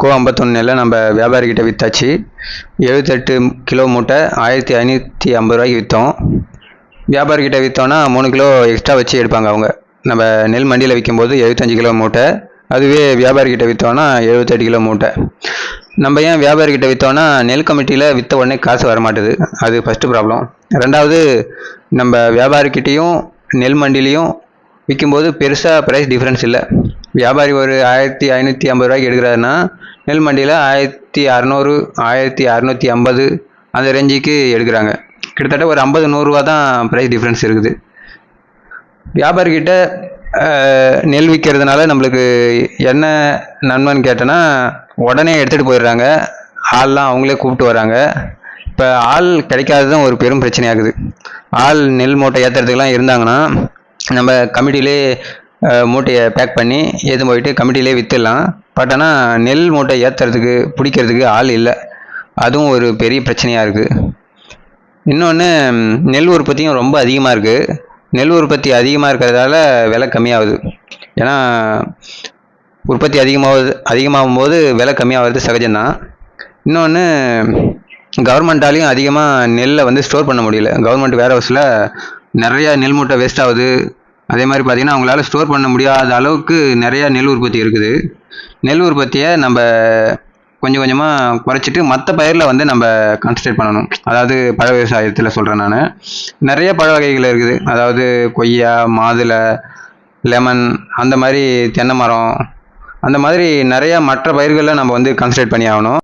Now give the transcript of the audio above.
கோ 51 நெல்லை நம்ம வியாபாரிகிட்ட விற்றாச்சு. 78 கிலோ மூட்டை 1550 ரூபாய்க்கு விற்றோம். வியாபாரிகிட்ட விற்றோன்னா 3 கிலோ எக்ஸ்ட்ரா வச்சு எடுப்பாங்க அவங்க. நம்ம நெல் மண்டியில் விற்கும்போது 75 கிலோ மூட்டை, அதுவே வியாபாரிகிட்ட விற்றோன்னா 78 கிலோ மூட்டை. நம்ம ஏன் வியாபாரிகிட்ட விற்றோன்னா நெல் கமிட்டியில் விற்ற உடனே காசு வரமாட்டுது, அது ஃபஸ்ட்டு ப்ராப்ளம். ரெண்டாவது, நம்ம வியாபாரிக்கிட்டேயும் நெல் மண்டிலையும் விற்கும்போது பெருசாக ப்ரைஸ் டிஃப்ரென்ஸ் இல்லை. வியாபாரி ஒரு 1550 ரூபாய்க்கு எடுக்கிறாருன்னா நெல் மண்டியில் 1600 1650 அந்த ரேஞ்சுக்கு எடுக்கிறாங்க. கிட்டத்தட்ட ஒரு 50-100 ரூபா தான் ப்ரைஸ் டிஃப்ரென்ஸ் இருக்குது. வியாபாரிக்கிட்ட நெல் விற்கிறதுனால நம்மளுக்கு என்ன நன்மைன்னு கேட்டோன்னா, உடனே எடுத்துகிட்டு போயிடுறாங்க, ஆள்லாம் அவங்களே கூப்பிட்டு வராங்க. இப்போ ஆள் கிடைக்காதது தான் ஒரு பெரும் பிரச்சனையாகுது. ஆள் நெல் மூட்டை ஏற்றுறதுக்கெலாம் இருந்தாங்கன்னா நம்ம கமிட்டிலே மூட்டையை பேக் பண்ணி ஏற்று போயிட்டு கமிட்டிலே விற்றுடலாம். பட் ஆனால் நெல் மூட்டை ஏற்றுறதுக்கு பிடிக்கிறதுக்கு ஆள் இல்லை, அதுவும் ஒரு பெரிய பிரச்சனையாக இருக்குது. இன்னொன்று, நெல் உற்பத்தியும் ரொம்ப அதிகமாக இருக்குது. நெல் உற்பத்தி அதிகமாக இருக்கிறதால விலை கம்மியாகுது. ஏன்னா உற்பத்தி அதிகமாகும் போது விலை கம்மியாகிறது சகஜம்தான். இன்னொன்று, கவர்மெண்ட்டாலையும் அதிகமாக நெல்லை ஸ்டோர் பண்ண முடியல. கவர்மெண்ட் வேர் ஹவுஸில் நிறையா நெல் மூட்டை வேஸ்ட் ஆகுது. அதே மாதிரி பார்த்திங்கன்னா அவங்களால ஸ்டோர் பண்ண முடியாத அளவுக்கு நிறையா நெல் உற்பத்தி இருக்குது. நெல் உற்பத்தியை நம்ம கொஞ்சம் கொஞ்சமாக குறைச்சிட்டு மற்ற பயிரில் நம்ம கான்சன்ட்ரேட் பண்ணணும். அதாவது பழ விவசாயத்தில் சொல்கிறேன் நான். நிறைய பழ வகைகள் இருக்குது. அதாவது கொய்யா, மாதுளை, லெமன், அந்த மாதிரி தென்னை மரம், அந்த மாதிரி நிறையா மற்ற பயிர்களில் நம்ம கான்சன்ட்ரேட் பண்ணி ஆகணும்.